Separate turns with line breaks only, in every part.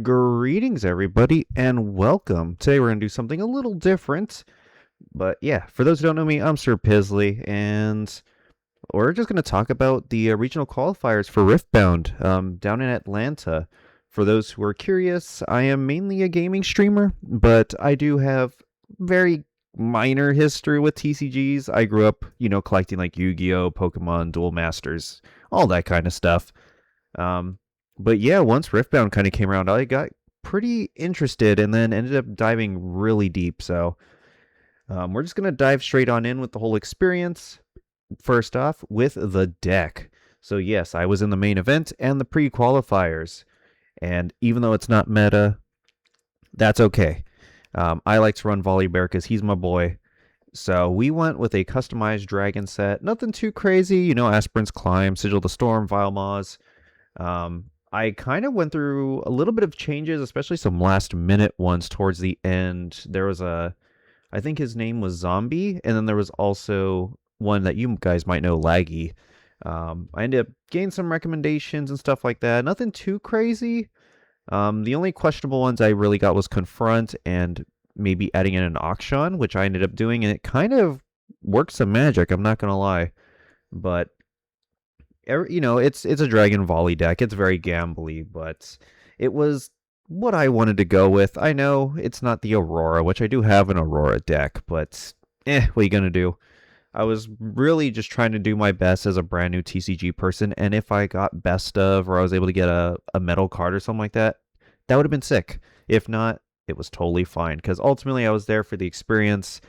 Greetings, everybody, and welcome. Today we're going to do something a little different. But yeah, for those who don't know me, I'm Sir Pisley, and we're just going to talk about the regional qualifiers for Riftbound down in Atlanta. For those who are curious, I am mainly a gaming streamer, but I do have very minor history with TCGs. I grew up, collecting like Yu-Gi-Oh, Pokemon, Duel Masters, all that kind of stuff. Um, but yeah, once Riftbound kind of came around, I got pretty interested and then ended up diving really deep. So we're just going to dive straight on in with the whole experience. First off, with the deck. So, yes, I was in the main event and the pre qualifiers. And even though it's not meta, that's okay. I like to run Volibear because he's my boy. So we went with a customized dragon set. Nothing too crazy, Aspirant's Climb, Sigil of the Storm, Vile Maws. I kind of went through a little bit of changes, especially some last minute ones towards the end. There was I think his name was Zombie, and then there was also one that you guys might know, Laggy. I ended up getting some recommendations and stuff like that. Nothing too crazy. The only questionable ones I really got was Confront and maybe adding in an Auction, which I ended up doing, and it kind of worked some magic, I'm not going to lie. But it's a Dragon Volley deck. It's very gambly, but it was what I wanted to go with. I know it's not the Aurora, which I do have an Aurora deck, but what are you gonna do? I was really just trying to do my best as a brand new TCG person, and if I got best of or I was able to get a metal card or something like that, that would have been sick. If not, it was totally fine because ultimately I was there for the experience.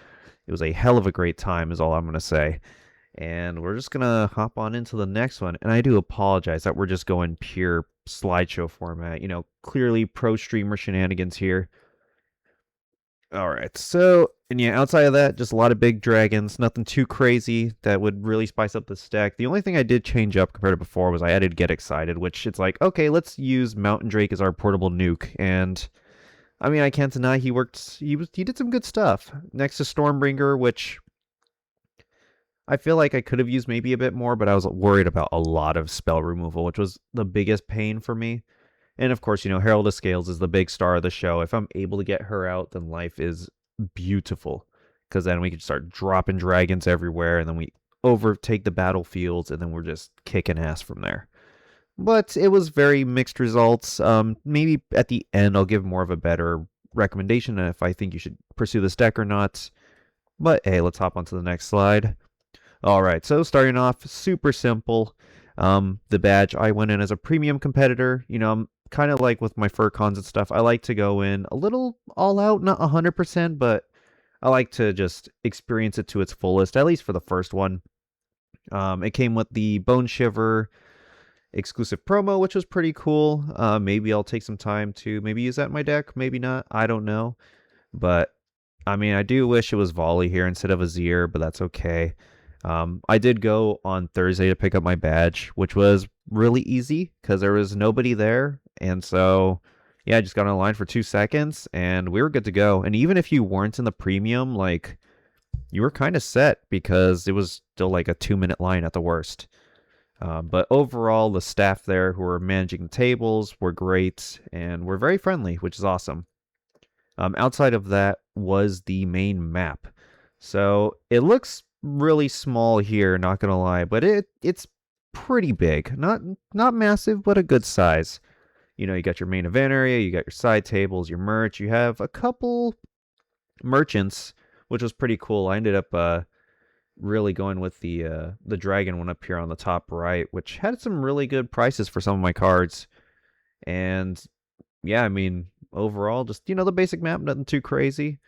It was a hell of a great time, is all I'm gonna say. And we're just going to hop on into the next one. And I do apologize that we're just going pure slideshow format. Clearly pro streamer shenanigans here. All right. So, and yeah, outside of that, just a lot of big dragons. Nothing too crazy that would really spice up the stack. The only thing I did change up compared to before was I added Get Excited, which it's like, okay, let's use Mountain Drake as our portable nuke. And I mean, I can't deny he worked. He did some good stuff. Next to Stormbringer, which I feel like I could have used maybe a bit more, but I was worried about a lot of spell removal, which was the biggest pain for me. And of course, Herald of Scales is the big star of the show. If I'm able to get her out, then life is beautiful. Because then we can start dropping dragons everywhere, and then we overtake the battlefields, and then we're just kicking ass from there. But it was very mixed results. Maybe at the end, I'll give more of a better recommendation if I think you should pursue this deck or not. But hey, let's hop on to the next slide. All right, so starting off, super simple. The badge, I went in as a premium competitor. I'm kind of like with my fur cons and stuff. I like to go in a little all out, not 100%, but I like to just experience it to its fullest, at least for the first one. It came with the Bone Shiver exclusive promo, which was pretty cool. Maybe I'll take some time to maybe use that in my deck, maybe not. I don't know. But, I mean, I do wish it was Volley here instead of Azir, but that's okay. I did go on Thursday to pick up my badge, which was really easy because there was nobody there. And so, yeah, I just got on line for 2 seconds and we were good to go. And even if you weren't in the premium, like, you were kind of set because it was still like a 2-minute line at the worst. But overall, the staff there who were managing the tables were great and were very friendly, which is awesome. Outside of that was the main map. So it looks really small here, not gonna lie, but it's pretty big. Not massive, but a good size. You got your main event area, you got your side tables, your merch. You have a couple merchants, which was pretty cool. I ended up really going with the dragon one up here on the top right, which had some really good prices for some of my cards. And yeah, I mean, overall, just the basic map, nothing too crazy.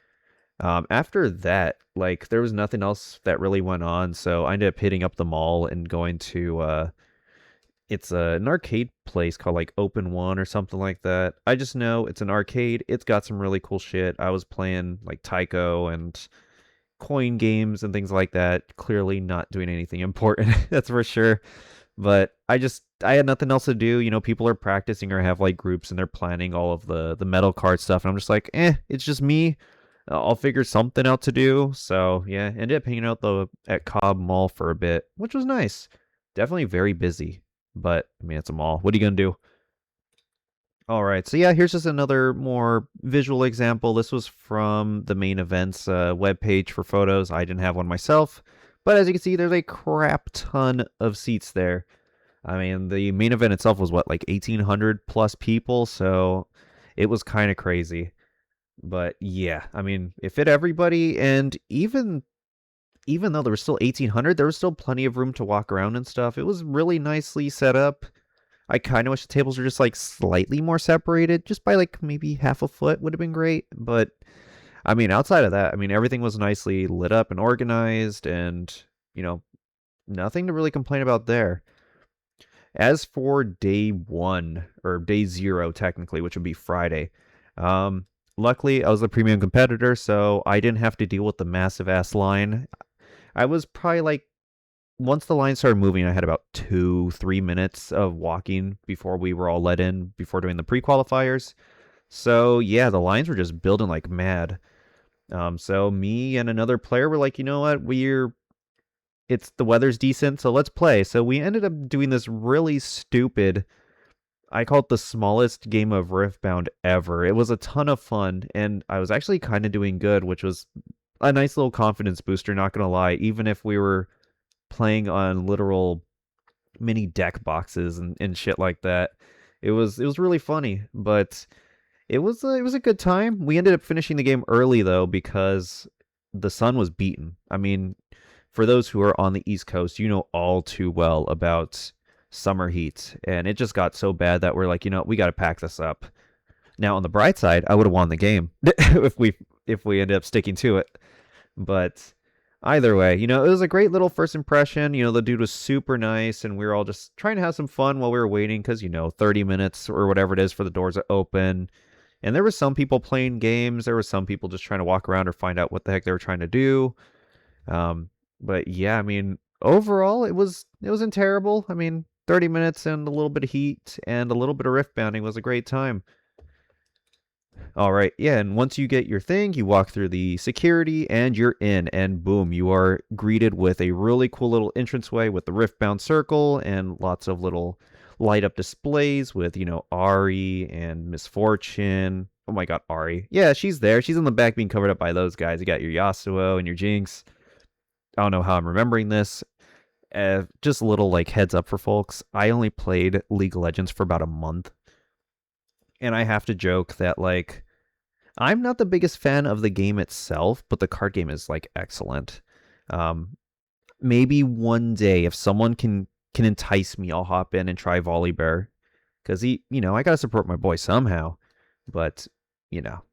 After that, like, there was nothing else that really went on, so I ended up hitting up the mall and going to it's an arcade place called like Open One or something like that. I just know it's an arcade. It's got some really cool shit. I was playing like Tycho and coin games and things like that. Clearly not doing anything important, that's for sure. But I had nothing else to do. People are practicing or have like groups and they're planning all of the metal card stuff, and I'm just like, it's just me. I'll figure something out to do. So yeah, ended up hanging out at Cobb Mall for a bit, which was nice. Definitely very busy, but I mean, it's a mall. What are you gonna do? All right, so yeah, here's just another more visual example. This was from the main event's webpage for photos. I didn't have one myself, but as you can see, there's a crap ton of seats there. I mean, the main event itself was what, like 1,800 plus people, so it was kind of crazy. But yeah, I mean, it fit everybody, and even though there was still 1,800, there was still plenty of room to walk around and stuff. It was really nicely set up. I kind of wish the tables were just like slightly more separated, just by like maybe half a foot would have been great. But I mean, outside of that, I mean, everything was nicely lit up and organized, and you know, nothing to really complain about there. As for day one, or day zero, technically, which would be Friday, luckily I was a premium competitor, so I didn't have to deal with the massive ass line. I was probably like, once the line started moving, I had about 2-3 minutes of walking before we were all let in before doing the pre qualifiers. So yeah, the lines were just building like mad. So me and another player were like, you know what, it's the weather's decent, so let's play. So we ended up doing this really stupid. I call it the smallest game of Riftbound ever. It was a ton of fun, and I was actually kind of doing good, which was a nice little confidence booster, not gonna lie, even if we were playing on literal mini deck boxes and shit like that. It was really funny, but it was a good time. We ended up finishing the game early though because the sun was beaten. I mean, for those who are on the East Coast, you know all too well about summer heat, and it just got so bad that we're like, you know, we got to pack this up. Now, on the bright side, I would have won the game if we ended up sticking to it. But either way, you know, it was a great little first impression. You know, the dude was super nice, and we were all just trying to have some fun while we were waiting because, you know, 30 minutes or whatever it is for the doors to open. And there were some people playing games. There were some people just trying to walk around or find out what the heck they were trying to do. Um, but yeah, I mean, overall, it wasn't terrible. I mean, 30 minutes and a little bit of heat and a little bit of rift bounding was a great time. All right. Yeah. And once you get your thing, you walk through the security and you're in. And boom, you are greeted with a really cool little entranceway with the Riftbound circle and lots of little light up displays with, you know, Ari and Misfortune. Oh my God, Ari. Yeah, she's there. She's in the back being covered up by those guys. You got your Yasuo and your Jinx. I don't know how I'm remembering this. Just a little like heads up for folks. I only played League of Legends for about a month. And I have to joke that like I'm not the biggest fan of the game itself, but the card game is like excellent. Um, Maybe one day if someone can entice me, I'll hop in and try Volibear because I gotta support my boy somehow. But you know,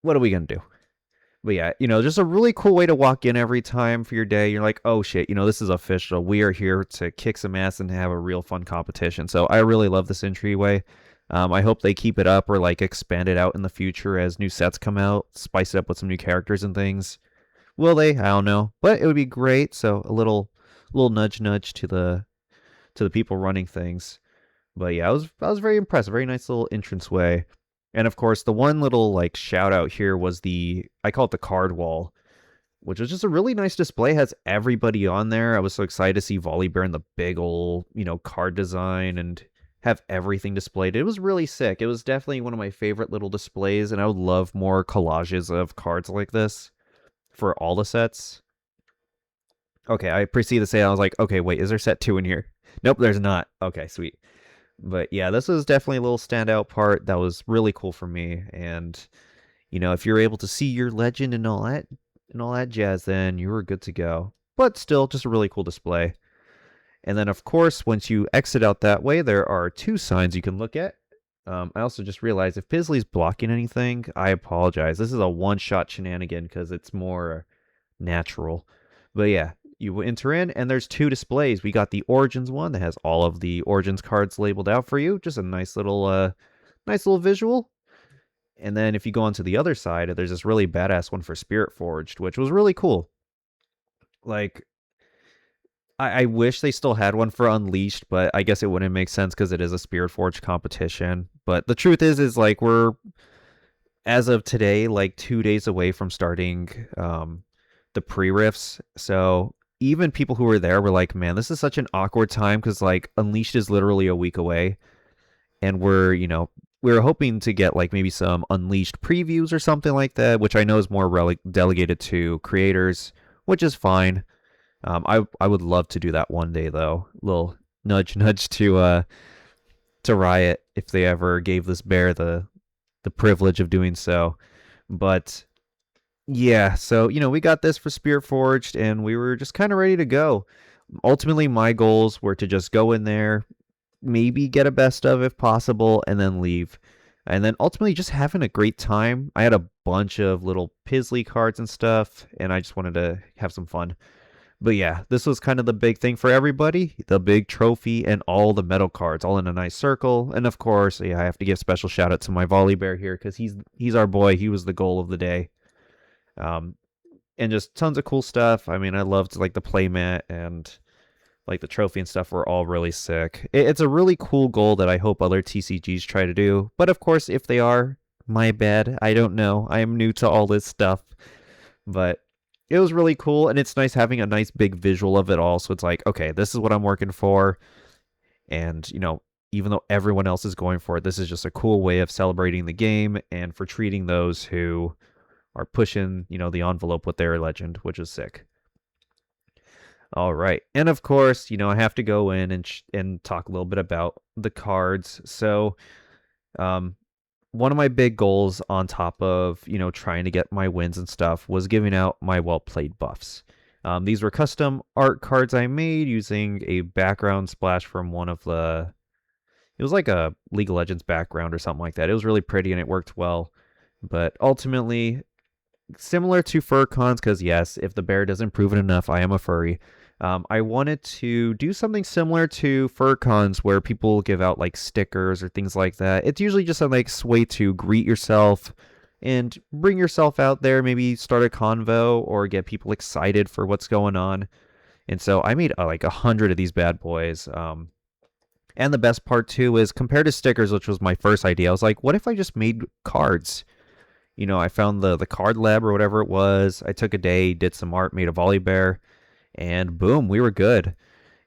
what are we gonna do? But yeah, just a really cool way to walk in every time for your day. You're like, oh shit, this is official. We are here to kick some ass and have a real fun competition. So I really love this entryway. I hope they keep it up or like expand it out in the future as new sets come out, spice it up with some new characters and things. Will they? I don't know, but it would be great. So a little nudge nudge to the people running things. But yeah, I was very impressed. Very nice little entranceway. And of course, the one little like shout out here was I call it the card wall, which was just a really nice display. It has everybody on there. I was so excited to see Volibear in the big old, card design and have everything displayed. It was really sick. It was definitely one of my favorite little displays, and I would love more collages of cards like this for all the sets. Okay, I proceeded to say, I was like, okay, wait, is there set 2 in here? Nope, there's not. Okay, sweet. But yeah, this was definitely a little standout part that was really cool for me. And if you're able to see your legend and all that jazz, then you were good to go. But still, just a really cool display. And then, of course, once you exit out that way, there are 2 signs you can look at. I also just realized if Pisley's blocking anything, I apologize. This is a one-shot shenanigan because it's more natural. But yeah, you enter in, and there's 2 displays. We got the Origins one that has all of the Origins cards labeled out for you. Just a nice little visual. And then if you go onto the other side, there's this really badass one for Spirit Forged, which was really cool. Like, I wish they still had one for Unleashed, but I guess it wouldn't make sense because it is a Spirit Forge competition. But the truth is like we're, as of today, like 2 days away from starting the pre-riffs. So even people who were there were like, man, this is such an awkward time because like Unleashed is literally a week away. And we're, we were hoping to get like maybe some Unleashed previews or something like that, which I know is more delegated to creators, which is fine. I would love to do that one day though. Little nudge nudge to Riot if they ever gave this bear the privilege of doing so. But yeah, so we got this for Spirit Forged, and we were just kind of ready to go. Ultimately, my goals were to just go in there, maybe get a best of if possible, and then leave. And then ultimately just having a great time. I had a bunch of little Pizzly cards and stuff, and I just wanted to have some fun. But yeah, this was kind of the big thing for everybody. The big trophy and all the metal cards all in a nice circle. And of course, yeah, I have to give special shout out to my Volibear here because he's our boy. He was the goal of the day. Um, and just tons of cool stuff. I mean, I loved like the playmat and like the trophy and stuff were all really sick. It's a really cool goal that I hope other TCGs try to do. But of course, if they are, my bad. I don't know. I am new to all this stuff. But it was really cool, and it's nice having a nice big visual of it all. So it's like, okay, this is what I'm working for. And, even though everyone else is going for it, this is just a cool way of celebrating the game and for treating those who are pushing, the envelope with their legend, which is sick. All right. And of course, I have to go in and talk a little bit about the cards. So, one of my big goals on top of, trying to get my wins and stuff was giving out my well-played buffs. These were custom art cards I made using a background splash from it was like a League of Legends background or something like that. It was really pretty and it worked well. But ultimately, similar to fur cons, because yes, if the bear doesn't prove it enough, I am a furry. I wanted to do something similar to fur cons where people give out like stickers or things like that. It's usually just a nice way to greet yourself and bring yourself out there, maybe start a convo or get people excited for what's going on. And so I made like 100 of these bad boys. And the best part too is compared to stickers, which was my first idea, I was like, what if I just made cards? I found the card lab or whatever it was. I took a day, did some art, made a Volibear, and boom, we were good.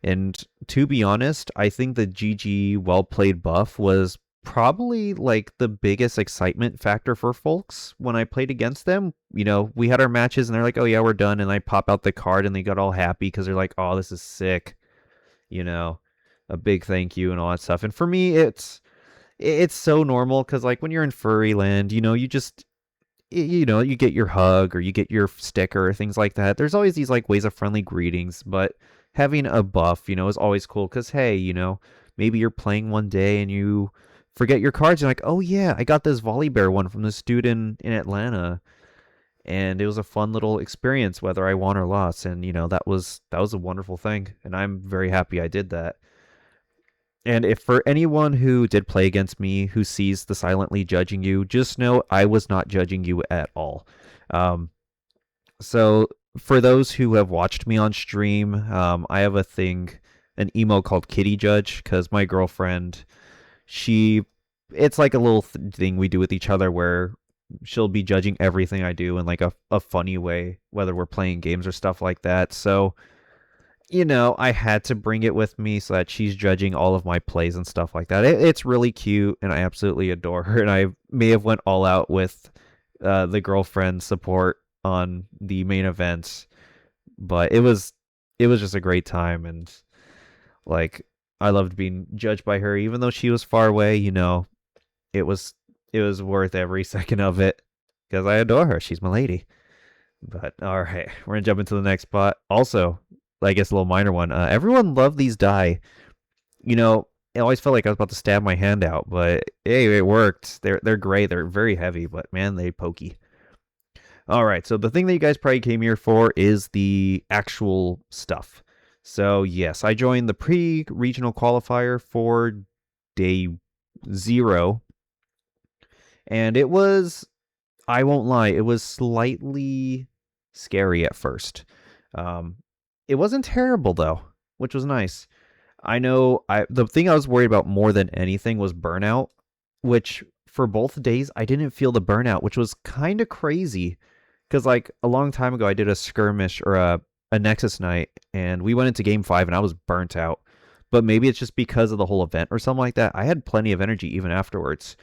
And to be honest, I think the GG well played buff was probably like the biggest excitement factor for folks when I played against them. We had our matches and they're like, oh yeah, we're done. And I pop out the card and they got all happy because they're like, oh, this is sick. A big thank you and all that stuff. And for me, it's so normal because like when you're in furry land, you just you get your hug or you get your sticker or things like that. There's always these like ways of friendly greetings, but having a buff, is always cool because hey, maybe you're playing one day and you forget your cards. You're like, oh yeah, I got this Volibear one from this dude in Atlanta, and it was a fun little experience whether I won or lost, and that was a wonderful thing, and I'm very happy I did that. And if for anyone who did play against me who sees the silently judging you, just know I was not judging you at all. So for those who have watched me on stream, I have an emo called Kitty Judge, because my girlfriend, it's like a little thing we do with each other where she'll be judging everything I do in like a funny way, whether we're playing games or stuff like that. So I had to bring it with me so that she's judging all of my plays and stuff like that. It's really cute, and I absolutely adore her. And I may have went all out with the girlfriend support on the main events, but it was just a great time, and like I loved being judged by her, even though she was far away. It was worth every second of it because I adore her. She's my lady. But all right, we're gonna jump into the next spot. Also, I guess a little minor one. Everyone loved these die. It always felt like I was about to stab my hand out, but hey, it worked. They're great. They're very heavy, but man, they pokey. All right, so the thing that you guys probably came here for is the actual stuff. So yes, I joined the pre-regional qualifier for day 0, and I won't lie, it was slightly scary at first. It wasn't terrible though, which was nice. I know the thing I was worried about more than anything was burnout, which for both days I didn't feel the burnout, which was kind of crazy. Because like a long time ago I did a skirmish or a Nexus night, and we went into game 5 and I was burnt out. But maybe it's just because of the whole event or something like that. I had plenty of energy even afterwards.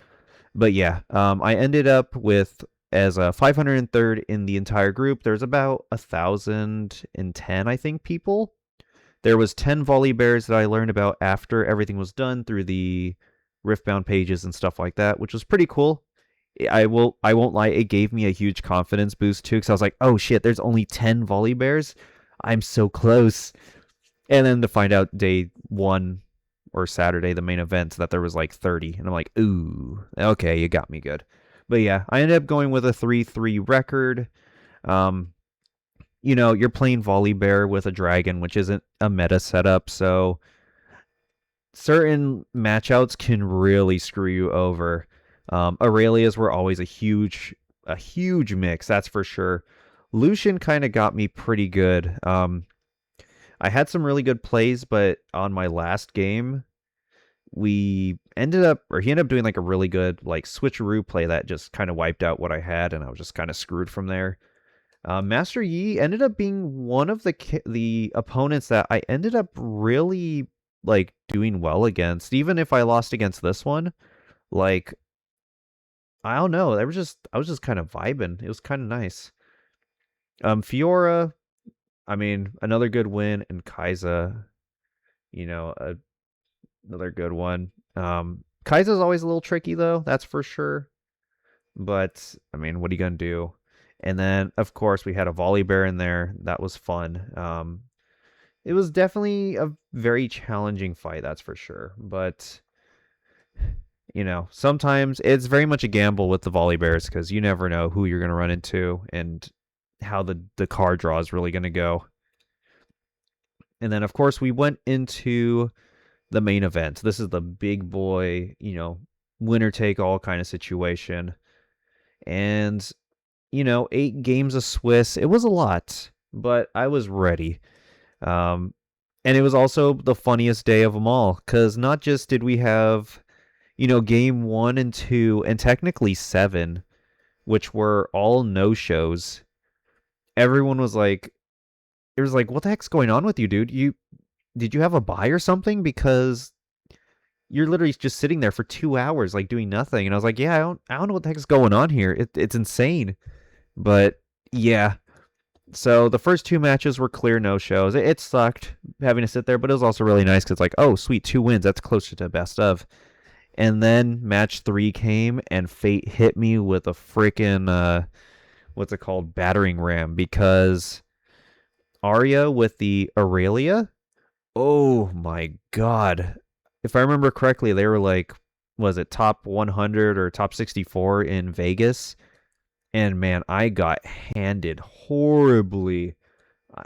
But yeah, I ended up with as a 503rd in the entire group. There's about 1,010, I think, people. There was 10 Volibears that I learned about after everything was done through the Riftbound pages and stuff like that, which was pretty cool. I won't lie, it gave me a huge confidence boost too, because I was like, oh shit, there's only 10 Volibears. I'm so close. And then to find out day one or Saturday, the main event, that there was like 30. And I'm like, ooh, okay, you got me good. But yeah, I ended up going with a 3-3 record. Um, you're playing Volibear with a dragon, which isn't a meta setup, so certain matchouts can really screw you over. Aurelias were always a huge mix, that's for sure. Lucian kind of got me pretty good. I had some really good plays, but on my last game, he ended up doing like a really good like switcheroo play that just kind of wiped out what I had, and I was just kind of screwed from there. Master Yi ended up being one of the opponents that I ended up really like doing well against. Even if I lost against this one, like I don't know, I was just kind of vibing. It was kind of nice. Fiora, I mean, another good win, and Kaiza, you know, another good one. Kaiza's always a little tricky though, that's for sure. But I mean, what are you gonna do? And then of course we had a Volibear in there. That was fun. It was definitely a very challenging fight, that's for sure. But sometimes it's very much a gamble with the Volibears because you never know who you're gonna run into and how the card draw is really gonna go. And then of course we went into the main event. This is the big boy, winner take all kind of situation. And 8 games of Swiss. It was a lot, but I was ready. Um, and it was also the funniest day of them all, because not just did we have, game 1 and 2, and technically 7, which were all no shows. Everyone was like, it was like, what the heck's going on with you, dude? Did you have a buy or something? Because you're literally just sitting there for 2 hours, like doing nothing. And I was like, yeah, I don't know what the heck's going on here. It's insane. But yeah, so the first 2 matches were clear no shows. It sucked having to sit there, but it was also really nice because like, oh sweet, 2 wins. That's closer to best of. And then match 3 came, and fate hit me with a freaking what's it called, battering ram, because Arya with the Aurelia. Oh my god! If I remember correctly, they were like, was it top 100 or top 64 in Vegas? And man, I got handed horribly.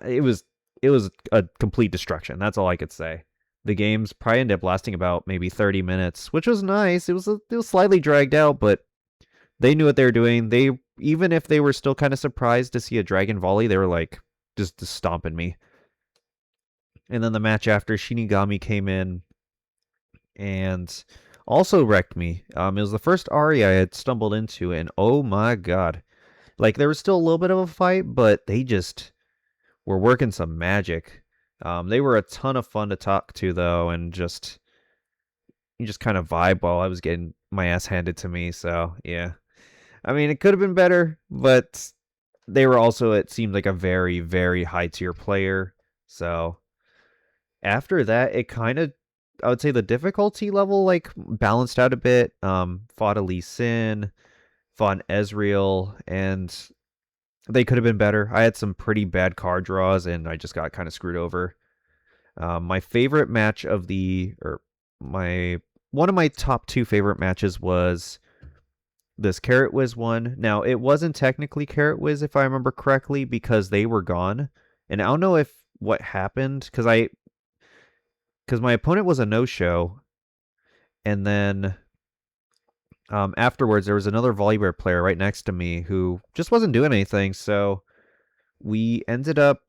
It was it was a complete destruction. That's all I could say. The games probably ended up lasting about maybe 30 minutes, which was nice. It was slightly dragged out, but they knew what they were doing. They, even if they were still kind of surprised to see a dragon volley, they were like just stomping me. And then the match after, Shinigami came in and also wrecked me. It was the first Ari I had stumbled into, and oh my god. Like, there was still a little bit of a fight, but they just were working some magic. They were a ton of fun to talk to, though, and you just kind of vibe while I was getting my ass handed to me. So, yeah. I mean, it could have been better, but they were also, it seemed like a very, very high tier player. So, after that, it kind of, I would say the difficulty level, like, balanced out a bit. Fought a Lee Sin, fought an Ezreal, and they could have been better. I had some pretty bad card draws, and I just got kind of screwed over. My favorite match of the, or my one of my top 2 favorite matches was this Carrot Whiz one. Now, it wasn't technically Carrot Whiz, if I remember correctly, because they were gone. And I don't know if what happened, because my opponent was a no-show, and then afterwards there was another Volibear player right next to me who just wasn't doing anything. So we ended up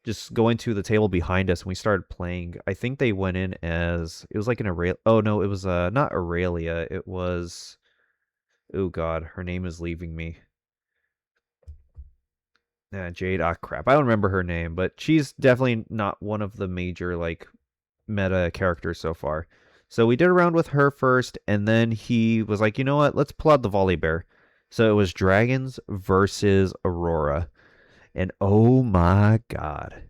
just going to the table behind us, and we started playing. I think they went in as, it was like an Aurelia. Oh no, it was not Aurelia. It was, oh god, her name is leaving me. Jade. Ah, crap. I don't remember her name, but she's definitely not one of the major like meta characters so far. So we did a round with her first, and then he was like, you know what? Let's pull out the Volibear. So it was Dragons versus Aurora. And oh my god,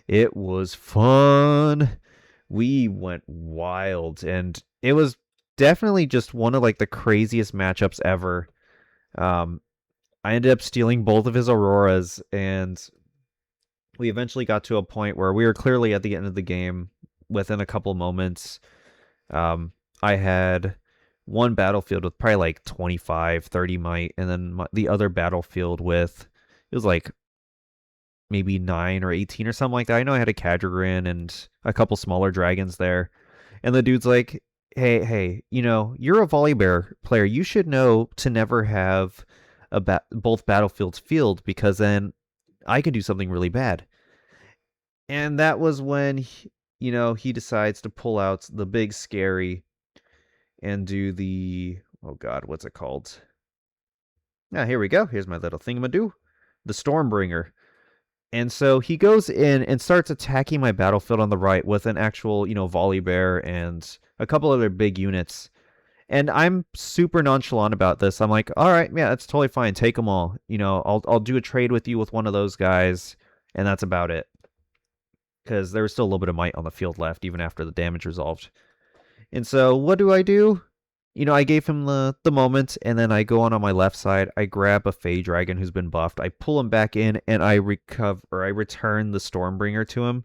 it was fun. We went wild, and it was definitely just one of like the craziest matchups ever. Um, I ended up stealing both of his Auroras, and we eventually got to a point where we were clearly at the end of the game within a couple moments. I had one battlefield with probably like 25, 30 might, and then the other battlefield with, it was like maybe 9 or 18 or something like that. I know I had a Cadrigan and a couple smaller dragons there. And the dude's like, hey, you're a Volibear player. You should know to never have both battlefields filled because then I can do something really bad. And that was when, he decides to pull out the big scary and do the, oh God, what's it called? Here we go. Here's my little thingamadoo. The Stormbringer. And so he goes in and starts attacking my battlefield on the right with an actual, Volibear and a couple other big units. And I'm super nonchalant about this. I'm like, all right, yeah, that's totally fine. Take them all. I'll do a trade with you with one of those guys, and that's about it. Because there was still a little bit of might on the field left, even after the damage resolved. And so what do? I gave him the moment, and then I go on my left side. I grab a Fey Dragon who's been buffed. I pull him back in, and I return the Stormbringer to him,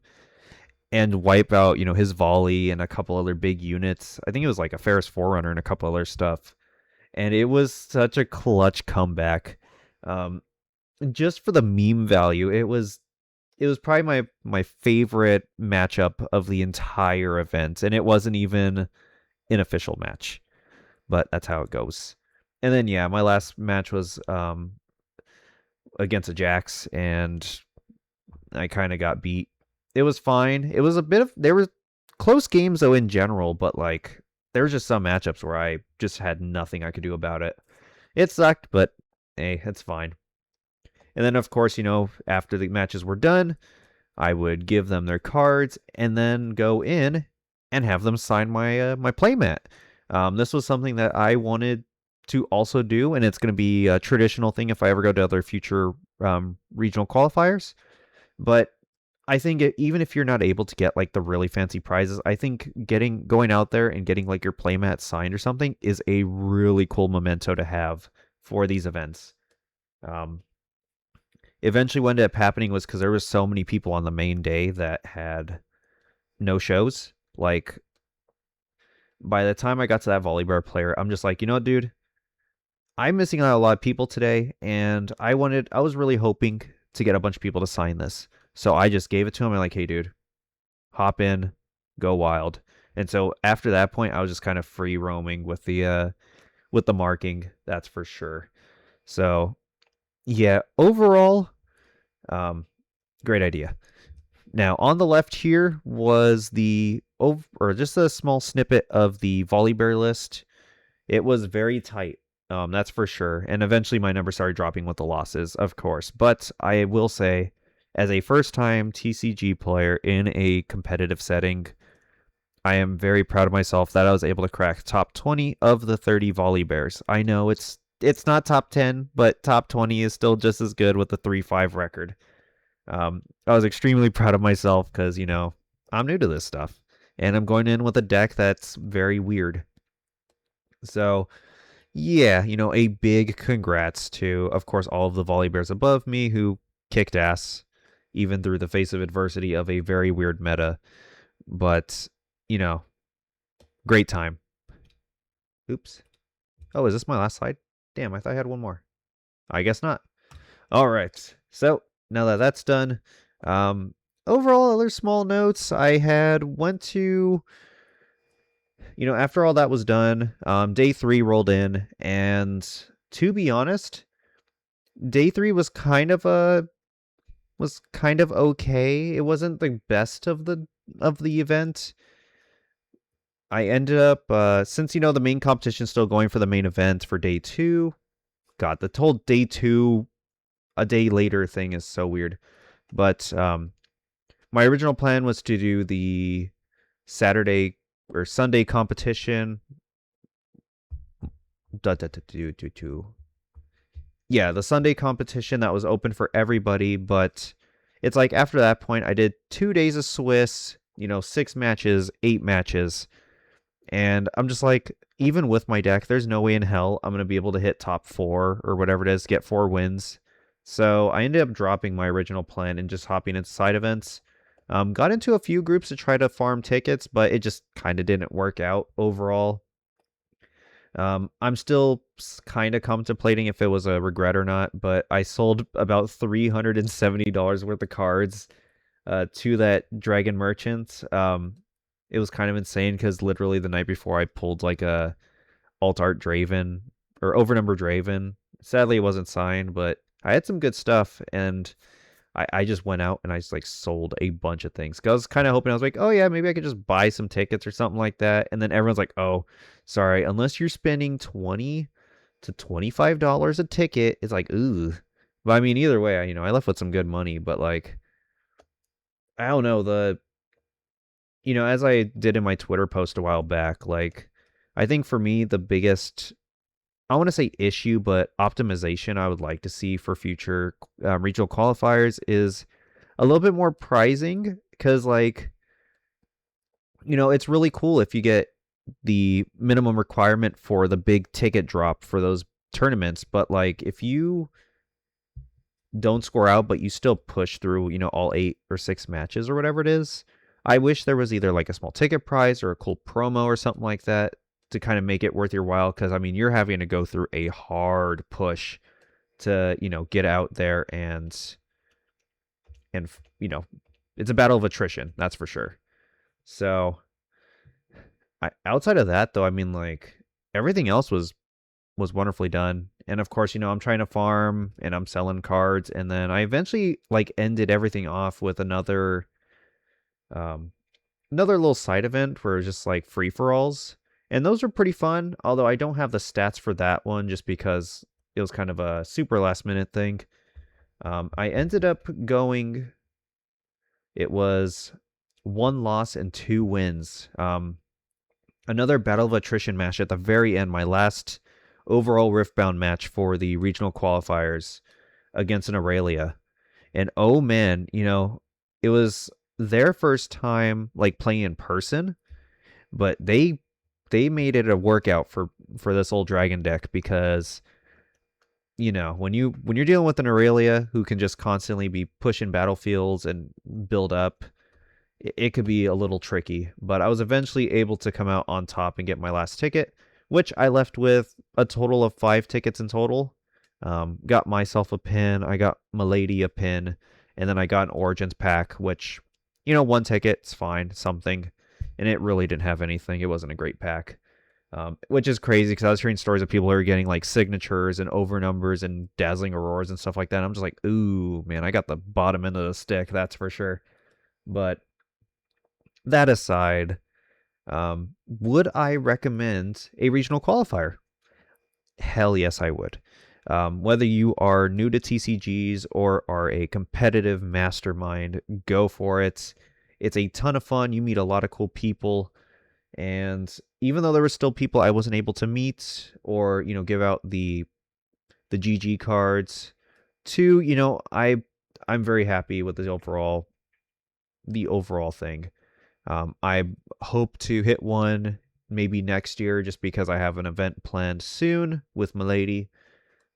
and wipe out, his volley and a couple other big units. I think it was like a Ferris Forerunner and a couple other stuff. And it was such a clutch comeback. Just for the meme value, it was probably my favorite matchup of the entire event, and it wasn't even an official match, but that's how it goes. And then yeah, my last match was against a Jax, and I kind of got beat. It was fine. It was there were close games though in general, but like there was just some matchups where I just had nothing I could do about it. It sucked, but hey, it's fine. And then of course, after the matches were done, I would give them their cards and then go in and have them sign my playmat. This was something that I wanted to also do, and it's going to be a traditional thing if I ever go to other future regional qualifiers. But I think even if you're not able to get like the really fancy prizes, I think going out there and getting like your playmat signed or something is a really cool memento to have for these events. Eventually, what ended up happening was because there was so many people on the main day that had no shows. Like by the time I got to that Volibear player, I'm just like, dude, I'm missing out on a lot of people today, and I was really hoping to get a bunch of people to sign this. So I just gave it to him. I'm like, hey, dude, hop in, go wild. And so after that point, I was just kind of free roaming with the marking. That's for sure. So yeah, overall, great idea. Now on the left here was just a small snippet of the Volibear list. It was very tight. That's for sure. And eventually my numbers started dropping with the losses, of course. But I will say, as a first-time TCG player in a competitive setting, I am very proud of myself that I was able to crack top 20 of the 30 Volibears. I know it's not top 10, but top 20 is still just as good with the 3-5 record. I was extremely proud of myself because, I'm new to this stuff. And I'm going in with a deck that's very weird. So, yeah, a big congrats to, of course, all of the Volibears above me who kicked ass, even through the face of adversity of a very weird meta. But, great time. Oops. Oh, is this my last slide? Damn, I thought I had one more. I guess not. All right. So, now that that's done, overall, other small notes I went to, after all that was done, day 3 rolled in, and to be honest, day 3 was kind of okay. It wasn't the best of the event. I ended up since the main competition is still going for the main event for day 2. God, the whole day 2 a day later thing is so weird. But my original plan was to do the Saturday or Sunday competition. Da, da, da, do, do, do. Yeah, the Sunday competition that was open for everybody, but it's like after that point, I did 2 days of Swiss, 6 matches, 8 matches, and I'm just like, even with my deck, there's no way in hell I'm gonna be able to hit top four or whatever it is, get 4 wins. So I ended up dropping my original plan and just hopping into side events. Got into a few groups to try to farm tickets, but it just kind of didn't work out overall. I'm still kind of contemplating if it was a regret or not, but I sold about $370 worth of cards to that dragon merchant. It was kind of insane because literally the night before I pulled like a alt art Draven or overnumber Draven. Sadly, it wasn't signed, but I had some good stuff, and I just went out and I just like sold a bunch of things. 'Cause I was kind of hoping, I was like, oh yeah, maybe I could just buy some tickets or something like that. And then everyone's like, oh, sorry, unless you're spending $20 to $25 a ticket, it's like, ooh. But I mean, either way, I left with some good money. But like, I don't know, as I did in my Twitter post a while back, like, I think for me the biggest, I want to say issue, but optimization I would like to see for future regional qualifiers is a little bit more pricing, because like, it's really cool if you get the minimum requirement for the big ticket drop for those tournaments, but like if you don't score out but you still push through, all 8 or 6 matches or whatever it is, I wish there was either like a small ticket price or a cool promo or something like that to kind of make it worth your while, because I mean, you're having to go through a hard push to, get out there, and it's a battle of attrition, that's for sure. So outside of that though, I mean, like, everything else was wonderfully done. And of course, I'm trying to farm and I'm selling cards, and then I eventually like ended everything off with um another little side event where it's just like free for alls. And those are pretty fun, although I don't have the stats for that one just because it was kind of a super last minute thing. I ended up going, it was 1 loss and 2 wins. Another battle of attrition match at the very end, my last overall Riftbound match for the regional qualifiers against an Aurelia. And oh man, it was their first time like playing in person, but they made it a workout for this old dragon deck, because when you're dealing with an Aurelia who can just constantly be pushing battlefields and build up, it could be a little tricky. But I was eventually able to come out on top and get my last ticket, which I left with a total of 5 tickets in total. Got myself a pin, I got Milady a pin, and then I got an Origins pack, which, 1 ticket's fine, something. And it really didn't have anything. It wasn't a great pack. Which is crazy because I was hearing stories of people who are getting like signatures and overnumbers and dazzling auroras and stuff like that. I'm just like, ooh, man, I got the bottom end of the stick, that's for sure. But that aside, would I recommend a regional qualifier? Hell yes, I would. Whether you are new to TCGs or are a competitive mastermind, go for it. It's a ton of fun. You meet a lot of cool people. And even though there were still people I wasn't able to meet or, give out the GG cards to, I'm very happy with the overall thing. I hope to hit one maybe next year just because I have an event planned soon with Milady.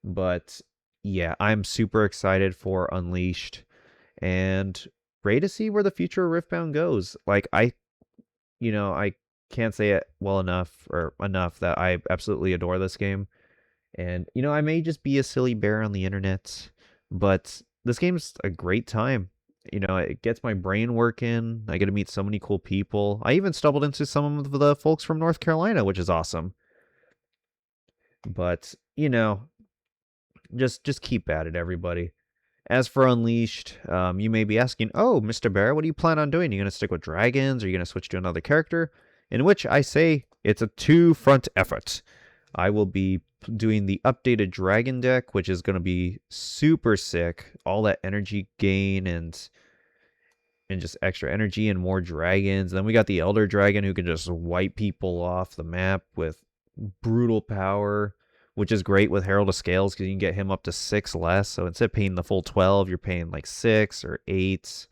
But yeah, I'm super excited for Unleashed and ready to see where the future of Riftbound goes. Like, I can't say it well enough or enough that I absolutely adore this game. And, I may just be a silly bear on the internet, but this game's a great time. It gets my brain working. I get to meet so many cool people. I even stumbled into some of the folks from North Carolina, which is awesome. But, just keep at it, everybody. As for Unleashed, you may be asking, oh, Mr. Bear, what do you plan on doing? Are you going to stick with dragons? Or are you going to switch to another character? In which I say it's a two-front effort. I will be doing the updated dragon deck, which is going to be super sick. All that energy gain and and just extra energy and more dragons. Then we got the Elder Dragon who can just wipe people off the map with brutal power, which is great with Herald of Scales because you can get him up to 6 less. So instead of paying the full 12, you're paying like 6 or 8.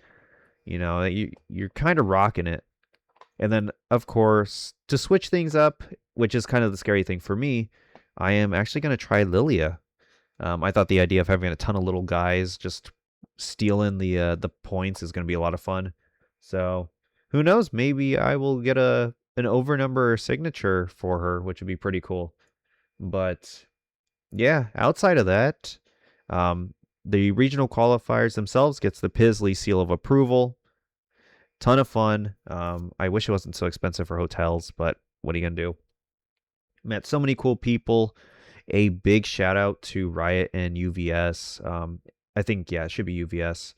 You know, you're kind of rocking it. And then, of course, to switch things up, which is kind of the scary thing for me, I am actually going to try Lilia. I thought the idea of having a ton of little guys just stealing the points is going to be a lot of fun. So who knows? Maybe I will get an over number signature for her, which would be pretty cool. But yeah, outside of that, the regional qualifiers themselves gets the Pisley seal of approval. Ton of fun. I wish it wasn't so expensive for hotels, but what are you gonna do? Met so many cool people. A big shout out to Riot and UVS. I think, yeah, it should be UVS.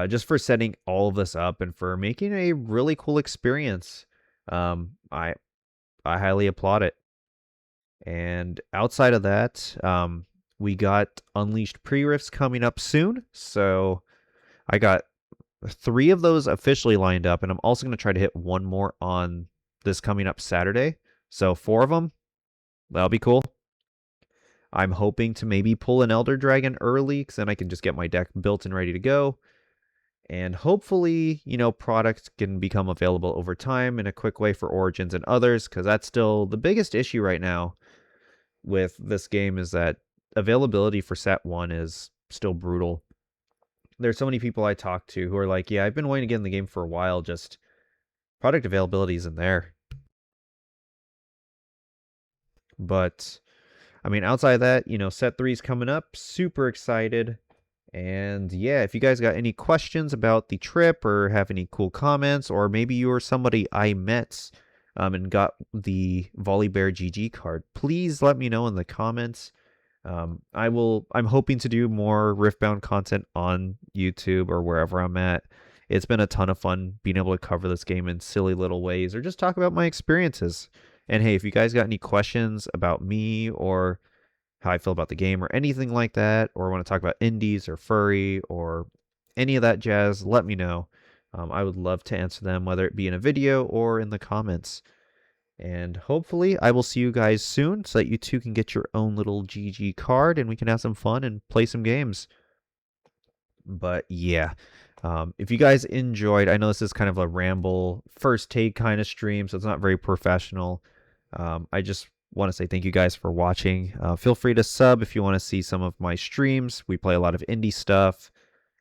Just for setting all of this up and for making a really cool experience. I highly applaud it. And outside of that, we got Unleashed pre-rifts coming up soon. So I got 3 of those officially lined up, and I'm also going to try to hit one more on this coming up Saturday. So 4 of them, that'll be cool. I'm hoping to maybe pull an Elder Dragon early, because then I can just get my deck built and ready to go. And hopefully, you know, products can become available over time in a quick way for Origins and others, because that's still the biggest issue right now with this game is that availability for set 1 is still brutal. There's so many people I talk to who are like, yeah, I've been waiting to get in the game for a while, just product availability isn't there. But I mean, outside of that, you know, set 3 is coming up. Super excited. And yeah, if you guys got any questions about the trip or have any cool comments, or maybe you were somebody I met and got the Volibear GG card, please let me know in the comments. I'm hoping to do more Riftbound content on YouTube or wherever I'm at. It's been a ton of fun being able to cover this game in silly little ways or just talk about my experiences. And hey, if you guys got any questions about me or how I feel about the game or anything like that, or want to talk about indies or furry or any of that jazz, let me know. I would love to answer them, whether it be in a video or in the comments. And hopefully I will see you guys soon so that you too can get your own little GG card and we can have some fun and play some games. But yeah, if you guys enjoyed, I know this is kind of a ramble first take kind of stream, so it's not very professional. I just want to say thank you guys for watching. Feel free to sub if you want to see some of my streams. We play a lot of indie stuff,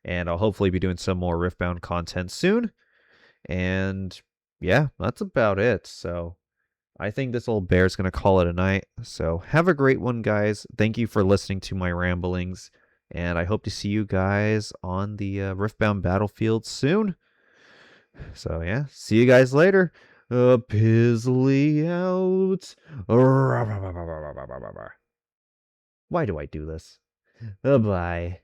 and I'll hopefully be doing some more Riftbound content soon. And yeah, that's about it. So I think this old bear's going to call it a night. So have a great one, guys. Thank you for listening to my ramblings. And I hope to see you guys on the Riftbound battlefield soon. So yeah, see you guys later. Pizzly out. Why do I do this? Bye.